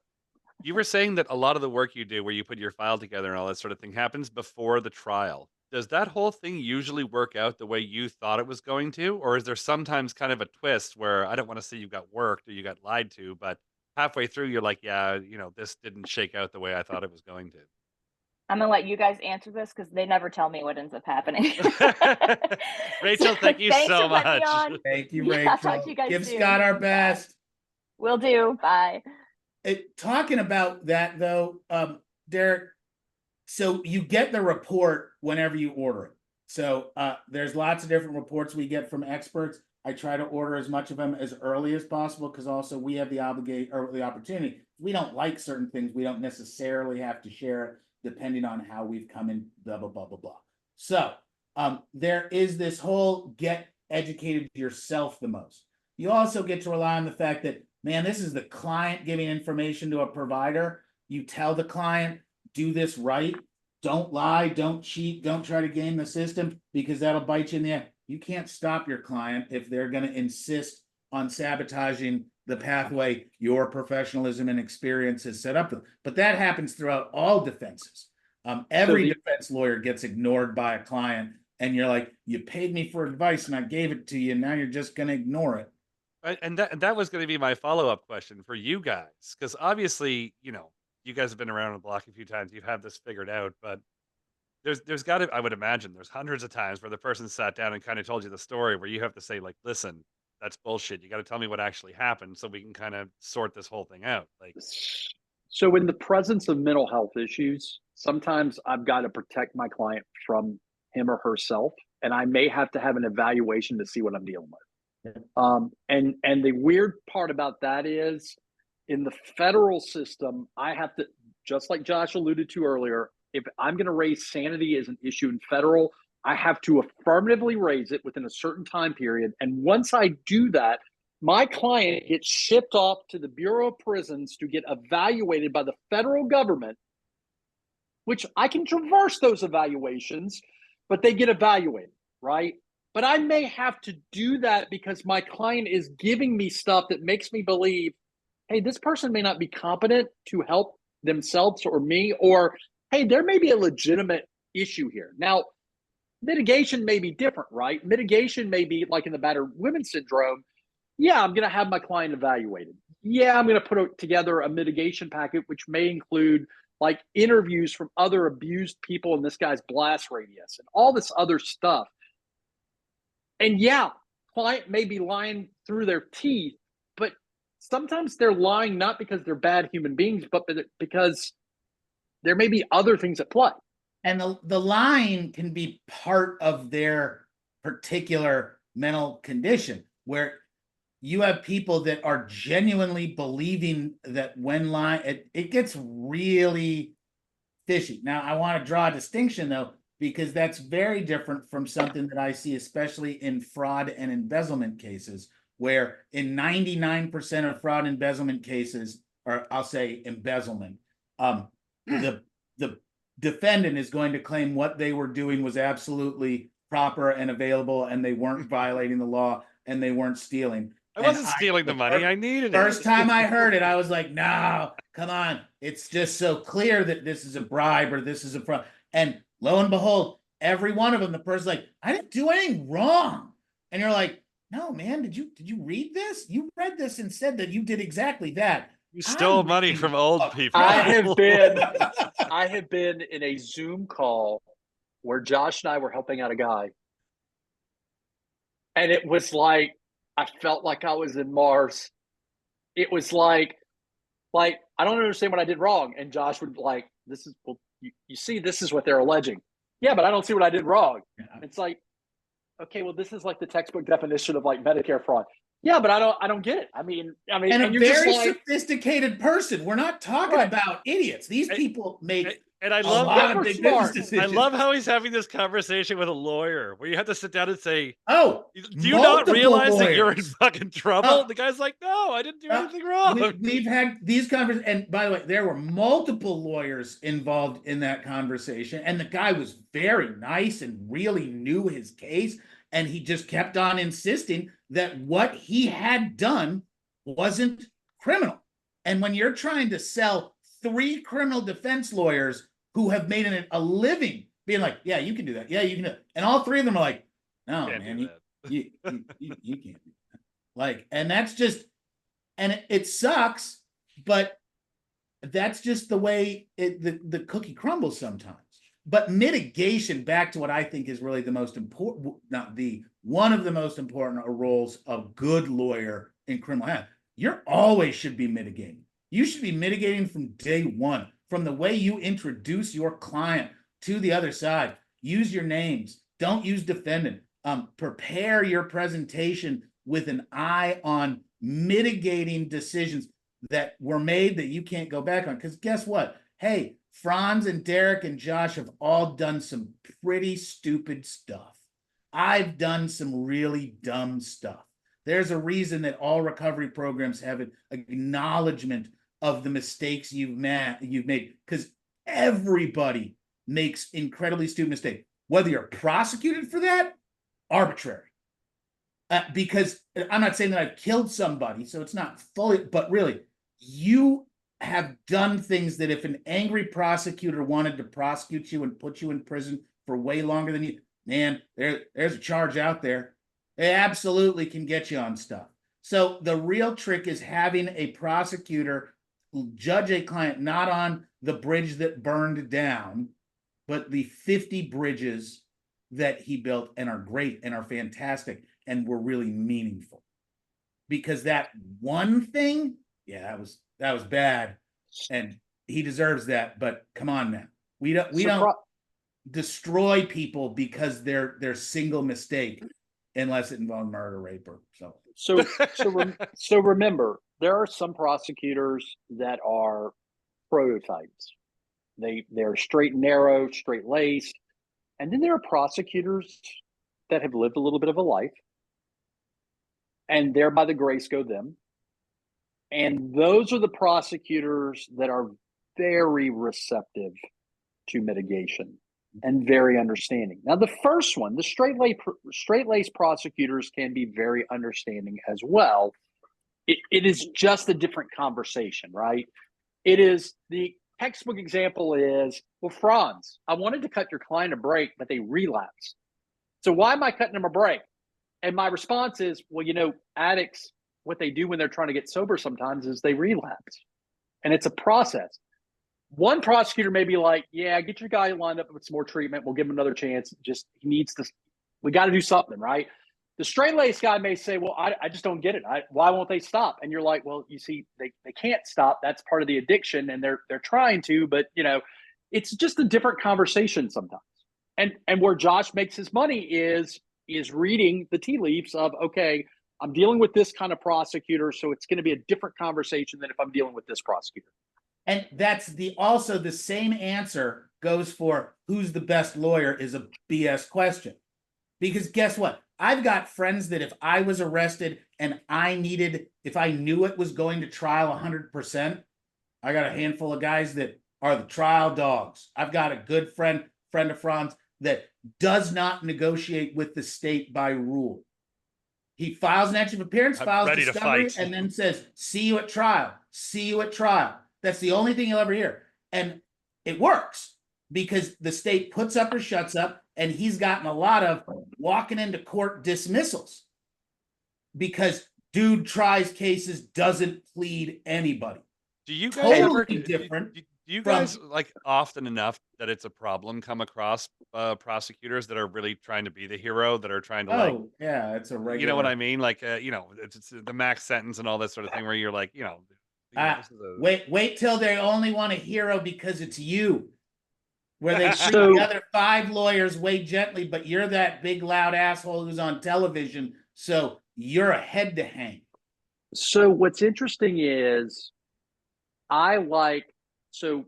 you were saying that a lot of the work you do where you put your file together and all that sort of thing happens before the trial. Does that whole thing usually work out the way you thought it was going to? Or is there sometimes kind of a twist where I don't want to say you got worked or you got lied to, but halfway through you're like, yeah, this didn't shake out the way I thought it was going to? I'm going to let you guys answer this because they never tell me what ends up happening. Rachel, thank you so much. Thank you, Rachel. I'll talk to you guys Give soon. Scott our best. Will do. Bye. Talking about that, though, Derek, so you get the report whenever you order it. So there's lots of different reports we get from experts. I try to order as much of them as early as possible because also we have the opportunity. We don't like certain things. We don't necessarily have to share it depending on how we've come in, blah, blah, blah, blah, blah. So there is this whole get educated yourself the most. You also get to rely on the fact that, man, this is the client giving information to a provider. You tell the client, do this right. Don't lie, don't cheat, don't try to game the system because that'll bite you in the ass. You can't stop your client if they're going to insist on sabotaging the pathway your professionalism and experience has set up. But that happens throughout all defenses. Every defense lawyer gets ignored by a client and you're like, you paid me for advice and I gave it to you. And now you're just going to ignore it. And that was going to be my follow-up question for you guys. Because obviously, you guys have been around the block a few times. You have this figured out, but there's got to, I would imagine there's hundreds of times where the person sat down and kind of told you the story where you have to say like, listen, that's bullshit. You got to tell me what actually happened so we can kind of sort this whole thing out. Like, so in the presence of mental health issues, sometimes I've got to protect my client from him or herself. And I may have to have an evaluation to see what I'm dealing with. And the weird part about that is in the federal system, I have to, just like Josh alluded to earlier, if I'm going to raise sanity as an issue in federal, I have to affirmatively raise it within a certain time period. And once I do that, my client gets shipped off to the Bureau of Prisons to get evaluated by the federal government, which I can traverse those evaluations, but they get evaluated, right? But I may have to do that because my client is giving me stuff that makes me believe, hey, this person may not be competent to help themselves or me, or, hey, there may be a legitimate issue here. Now, mitigation may be different, right? Mitigation may be like in the battered women syndrome. Yeah, I'm going to have my client evaluated. yeah, I'm going to put together a mitigation packet, which may include like interviews from other abused people in this guy's blast radius and all this other stuff. And yeah, client may be lying through their teeth, but sometimes they're lying not because they're bad human beings, but because there may be other things at play. And the lying can be part of their particular mental condition, where you have people that are genuinely believing that when lying, it gets really fishy. Now, I want to draw a distinction, though, because that's very different from something that I see, especially in fraud and embezzlement cases, where in 99% of fraud and embezzlement cases, or I'll say embezzlement, the defendant is going to claim what they were doing was absolutely proper and available, and they weren't violating the law, and they weren't stealing. I wasn't stealing the money. I needed it. First time I heard it, I was like, no, come on. It's just so clear that this is a bribe or this is a fraud. And lo and behold, every one of them, the person's like, I didn't do anything wrong. And you're like, no, man, did you read this? You read this and said that you did exactly that. You stole money from old people. I have been in a Zoom call where Josh and I were helping out a guy. And it was like, I felt like I was in Mars. It was like I don't understand what I did wrong. And Josh would like, this is, well, you see, this is what they're alleging. Yeah, but I don't see what I did wrong. Yeah. It's like, okay, well, this is like the textbook definition of like Medicare fraud. Yeah, but I don't get it. I mean, and a very sophisticated person. We're not talking about idiots. These people make and I love a lot of big business decisions. I love how he's having this conversation with a lawyer where you have to sit down and say, "Oh, do you not realize that you're in fucking trouble?" The guy's like, "No, I didn't do anything wrong." We've had these conversations, and by the way, there were multiple lawyers involved in that conversation, and the guy was very nice and really knew his case, and he just kept on insisting that what he had done wasn't criminal. And when you're trying to sell 3 criminal defense lawyers who have made a living being like, yeah, you can do that. Yeah, you can do it. And all 3 of them are like, no, man, you can't do that. Like, and that's just, and it sucks, but that's just the way the cookie crumbles sometimes. But mitigation, back to what I think is really the most important, one of the most important roles of good lawyer in criminal law. You always should be mitigating. You should be mitigating from day one, from the way you introduce your client to the other side. Use your names. Don't use defendant. Prepare your presentation with an eye on mitigating decisions that were made that you can't go back on. Because guess what? Hey, Franz and Derek and Josh have all done some pretty stupid stuff. I've done some really dumb stuff. There's a reason that all recovery programs have an acknowledgement of the mistakes you've made, because everybody makes incredibly stupid mistakes. Whether you're prosecuted for that, arbitrary. Because I'm not saying that I've killed somebody, so it's not fully, but really, you have done things that if an angry prosecutor wanted to prosecute you and put you in prison for way longer than you, man, there's a charge out there. They absolutely can get you on stuff. So the real trick is having a prosecutor judge a client not on the bridge that burned down, but the 50 bridges that he built and are great and are fantastic and were really meaningful. Because that one thing, yeah, that was bad, and he deserves that. But come on, man, we don't destroy people because they're single mistake, unless it involves murder, rape, or so remember, there are some prosecutors that are prototypes. They're straight and narrow, straight laced, and then there are prosecutors that have lived a little bit of a life, and thereby the grace go them. And those are the prosecutors that are very receptive to mitigation and very understanding. Now, the first one, the straight-laced prosecutors can be very understanding as well. It is just a different conversation, right? It is the textbook example is, well, Franz, I wanted to cut your client a break, but they relapsed. So why am I cutting them a break? And my response is, well, addicts what they do when they're trying to get sober sometimes is they relapse. And it's a process. One prosecutor may be like, yeah, get your guy lined up with some more treatment. We'll give him another chance. Just, he needs to, we got to do something, right? The straight-laced guy may say, well, I just don't get it. Why won't they stop? And you're like, well, you see, they can't stop. That's part of the addiction, and they're trying to, but, you know, it's just a different conversation sometimes. And where Josh makes his money is reading the tea leaves of, okay, I'm dealing with this kind of prosecutor, so it's going to be a different conversation than if I'm dealing with this prosecutor. And that's also the same answer goes for who's the best lawyer is a BS question. Because guess what? I've got friends that if I was arrested and if I knew it was going to trial 100%, I got a handful of guys that are the trial dogs. I've got a good friend of Franz, that does not negotiate with the state by rule. He files an action of appearance, files discovery, and then says, see you at trial. See you at trial. That's the only thing you'll ever hear. And it works because the state puts up or shuts up, and he's gotten a lot of walking into court dismissals because dude tries cases, doesn't plead anybody. Do you guys totally different? Do you guys like often enough that it's a problem come across prosecutors that are really trying to be the hero, that are trying to yeah, it's a regular. You know what I mean? Like you know, it's the max sentence and all that sort of thing where you're like, wait till they only want a hero because it's you. Where they treat the other 5 lawyers way gently, but you're that big loud asshole who's on television, so you're a head to hang. So what's interesting is so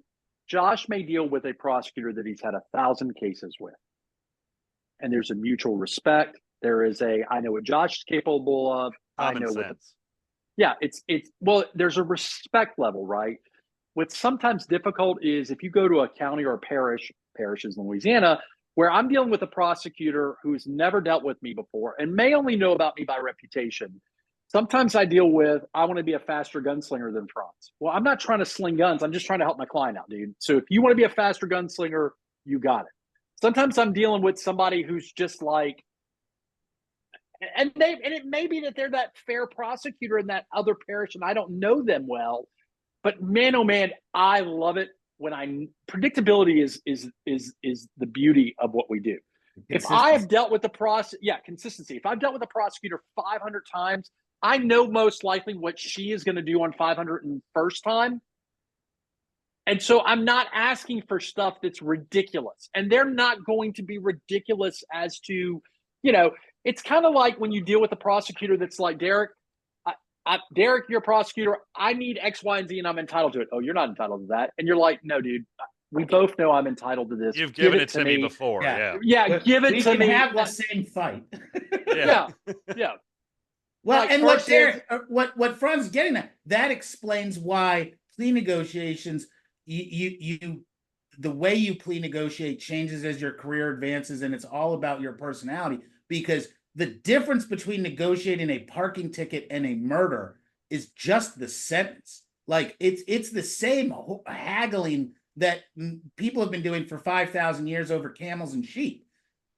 Josh may deal with a prosecutor that he's had 1,000 cases with. And there's a mutual respect. There is I know what Josh is capable of. Common sense. Well, there's a respect level, right? What's sometimes difficult is if you go to a county or a parishes in Louisiana, where I'm dealing with a prosecutor who's never dealt with me before and may only know about me by reputation. Sometimes I want to be a faster gunslinger than Franz. Well, I'm not trying to sling guns. I'm just trying to help my client out, dude. So if you want to be a faster gunslinger, you got it. Sometimes I'm dealing with somebody who's just like, and it may be that they're that fair prosecutor in that other parish and I don't know them well, but man, oh man, I love it when predictability is the beauty of what we do. If I have dealt with consistency. If I've dealt with a prosecutor 500 times, I know most likely what she is going to do on 501st time. And so I'm not asking for stuff that's ridiculous. And they're not going to be ridiculous as to, it's kind of like when you deal with a prosecutor that's like, Derek, Derek, you're a prosecutor. I need X, Y, and Z, and I'm entitled to it. Oh, you're not entitled to that. And you're like, no, dude, we both know I'm entitled to this. You've given it to me before. Yeah, give it to me. We can have the same fight. Yeah. Well, like, and what Franz is getting at, that explains why plea negotiations, the way you plea negotiate changes as your career advances, and it's all about your personality, because the difference between negotiating a parking ticket and a murder is just the sentence. Like it's the same haggling that people have been doing for 5,000 years over camels and sheep.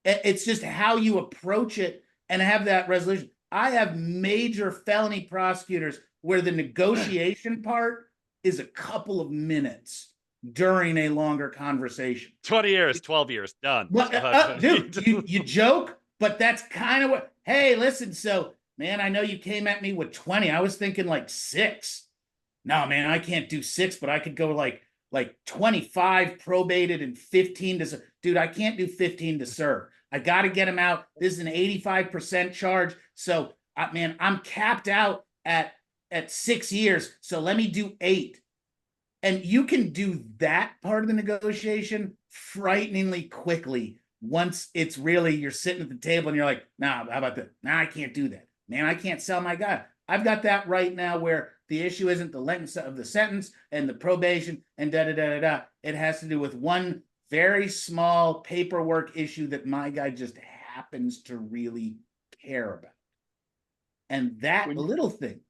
It's just how you approach it and have that resolution. I have major felony prosecutors where the negotiation part is a couple of minutes during a longer conversation. 20 years, 12 years, done. Well, dude, you joke, but that's kind of what, hey, listen, so, man, I know you came at me with 20. I was thinking like 6. No, man, I can't do 6, but I could go like 25 probated and 15 to serve. Dude, I can't do 15 to serve. I got to get him out. This is an 85% charge. So, man, I'm capped out at 6 years. So let me do 8. And you can do that part of the negotiation frighteningly quickly once it's really, you're sitting at the table and you're like, nah, how about that? Nah, I can't do that. Man, I can't sell my guy. I've got that right now where the issue isn't the length of the sentence and the probation and da-da-da-da-da. It has to do with one very small paperwork issue that my guy just happens to really care about. And that little thing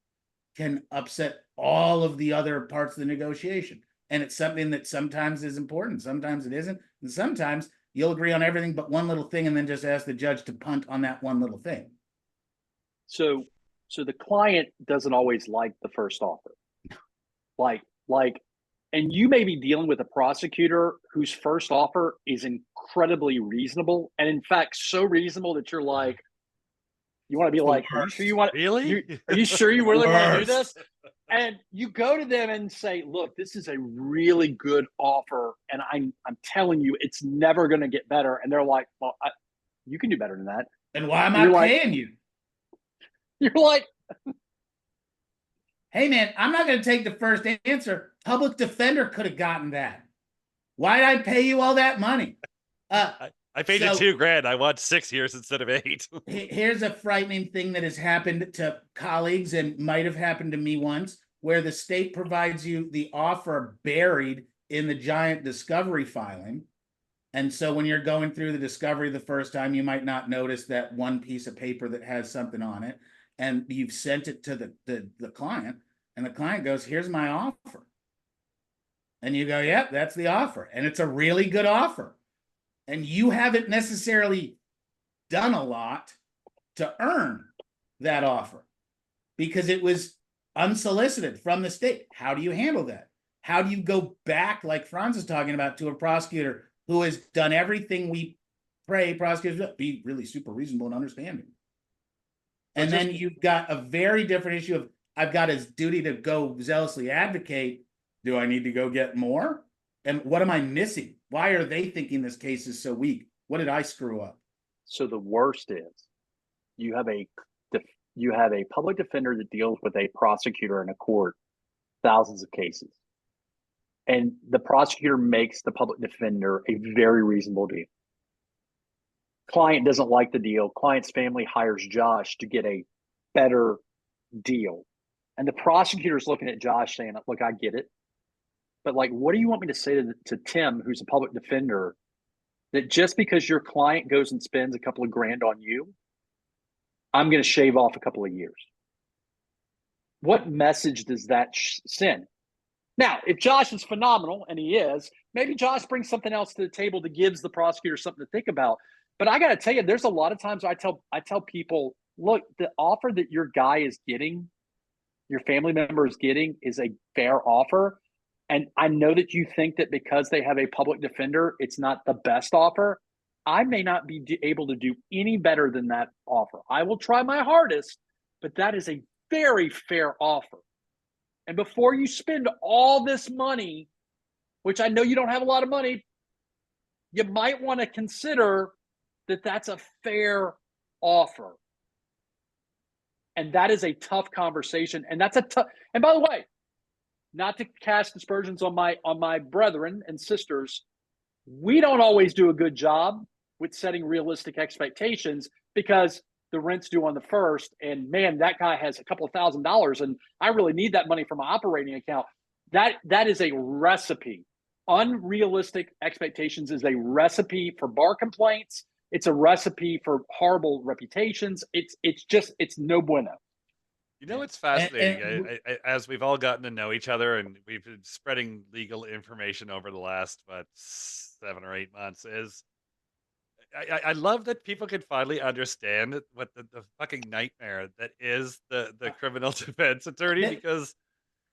can upset all of the other parts of the negotiation. And it's something that sometimes is important, sometimes it isn't, and sometimes you'll agree on everything but one little thing and then just ask the judge to punt on that one little thing. So So the client doesn't always like the first offer. And you may be dealing with a prosecutor whose first offer is incredibly reasonable. And in fact, so reasonable that you're like, you want to be like, are you sure you want really? Are you sure you really want to do this? And you go to them and say, look, this is a really good offer. And I'm telling you, it's never going to get better. And they're like, well, you can do better than that. And why am I paying you? You're like, hey, man, I'm not going to take the first answer. Public defender could have gotten that. Why did I pay you all that money? I paid you $2,000. I want 6 years instead of 8. Here's a frightening thing that has happened to colleagues and might have happened to me once, where the state provides you the offer buried in the giant discovery filing. And so when you're going through the discovery the first time, you might not notice that one piece of paper that has something on it. And you've sent it to the client, and the client goes, here's my offer. And you go, yep, that's the offer. And it's a really good offer. And you haven't necessarily done a lot to earn that offer because it was unsolicited from the state. How do you handle that? How do you go back, like Franz is talking about, to a prosecutor who has done everything we pray prosecutors be really super reasonable and understanding? And then you've got a very different issue of, I've got his duty to go zealously advocate. Do I need to go get more? And what am I missing? Why are they thinking this case is so weak? What did I screw up? So the worst is you have a public defender that deals with a prosecutor in a court, thousands of cases. And the prosecutor makes the public defender a very reasonable deal. Client doesn't like the deal. Client's family hires Josh to get a better deal. And the prosecutor's looking at Josh saying, look, I get it. But like, what do you want me to say to Tim, who's a public defender, that just because your client goes and spends a couple of grand on you, I'm going to shave off a couple of years? What message does that send? Now, if Josh is phenomenal, and he is, maybe Josh brings something else to the table that gives the prosecutor something to think about. But I got to tell you, there's a lot of times I tell people, look, the offer that your guy is getting, your family member is getting, is a fair offer. And I know that you think that because they have a public defender, it's not the best offer. I may not be able to do any better than that offer. I will try my hardest, but that is a very fair offer. And before you spend all this money, which I know you don't have a lot of money, you might want to consider that that's a fair offer. And that is a tough conversation. And that's a tough, and by the way, not to cast aspersions on my brethren and sisters, we don't always do a good job with setting realistic expectations because the rent's due on the 1st, and man, that guy has a couple of $1,000s, and I really need that money for my operating account. That is a recipe. Unrealistic expectations is a recipe for bar complaints. It's a recipe for horrible reputations. It's no bueno. You know, it's fascinating. As we've all gotten to know each other and we've been spreading legal information over the last, 7 or 8 months, is I love that people can finally understand what the fucking nightmare that is the criminal defense attorney, because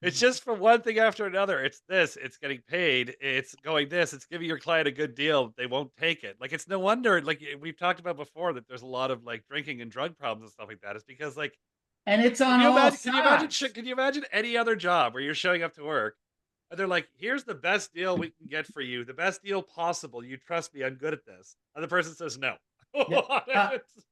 it's just for one thing after another. It's this, it's getting paid, it's going this, it's giving your client a good deal. They won't take it. Like, it's no wonder, like we've talked about before, that there's a lot of like drinking and drug problems and stuff like that. It's because like, and it's on all sides. Can you imagine any other job where you're showing up to work and they're like, here's the best deal we can get for you, the best deal possible. You trust me, I'm good at this. And the person says no.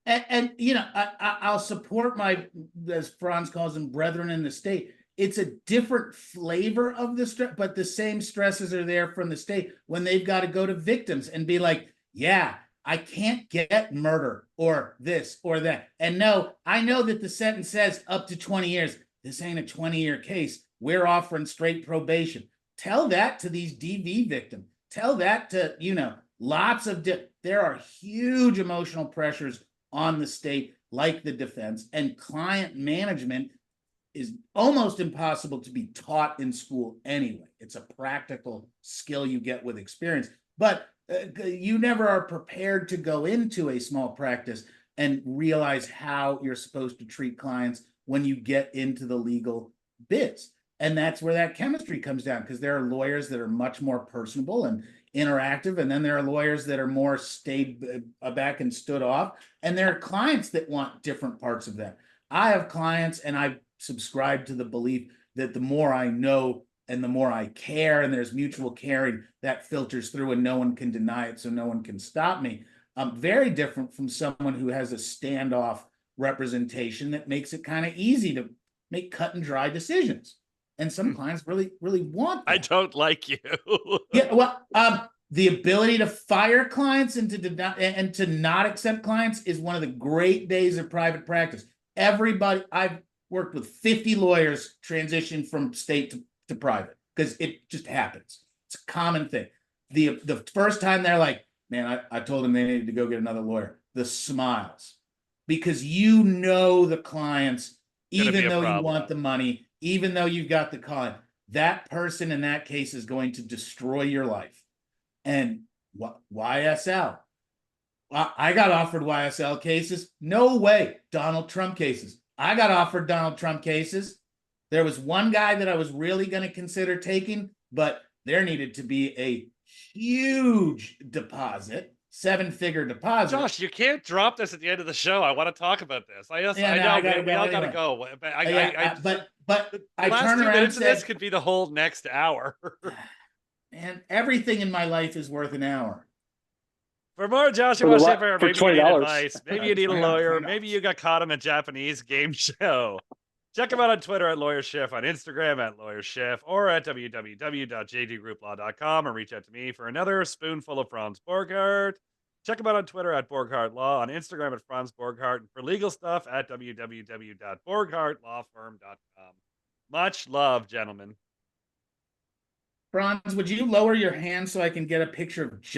And you know, I'll support my, as Franz calls them, brethren in the state. It's a different flavor of the stress, but the same stresses are there from the state when they've got to go to victims and be like, yeah, I can't get murder or this or that. And no, I know that the sentence says up to 20 years. This ain't a 20-year case. We're offering straight probation. Tell that to these DV victims. Tell that to, you know, lots of, there are huge emotional pressures on the state, like the defense, and client management is almost impossible to be taught in school anyway. It's a practical skill you get with experience, but you never are prepared to go into a small practice and realize how you're supposed to treat clients when you get into the legal biz. And that's where that chemistry comes down, because there are lawyers that are much more personable and interactive, and then there are lawyers that are more stayed back and stood off, and there are clients that want different parts of that. I have clients, and I subscribe to the belief that the more I know and the more I care, and there's mutual caring, that filters through and no one can deny it, so no one can stop me. Very different from someone who has a standoff representation that makes it kind of easy to make cut and dry decisions. And some clients really, really want that. I don't like you. Yeah, well, the ability to fire clients and to not accept clients is one of the great days of private practice. I've worked with 50 lawyers transition from state to private, because it just happens. It's a common thing. The first time they're like, man, I told them they needed to go get another lawyer. The smiles, because you know the clients, even though you want the money, even though you've got the client, that person in that case is going to destroy your life. And YSL, I got offered YSL cases. No way. Donald Trump cases. I got offered Donald Trump cases. There was one guy that I was really going to consider taking, but there needed to be a huge deposit, 7-figure deposit. Josh, you can't drop this at the end of the show. I want to talk about this. I know we all got to go. But I last turn 2 around minutes and of this said, could be the whole next hour. and everything in my life is worth an hour. For more Joshua Schiffer, maybe you need advice, maybe you need a lawyer, maybe you got caught on a Japanese game show. Check him out on Twitter at LawyerSchiff, on Instagram at LawyerSchiff, or at www.jdgrouplaw.com, and reach out to me for another spoonful of Franz Borghardt. Check him out on Twitter at Borghardt Law, on Instagram at Franz Borghardt, and for legal stuff at www.borghardtlawfirm.com. Much love, gentlemen. Franz, would you lower your hand so I can get a picture of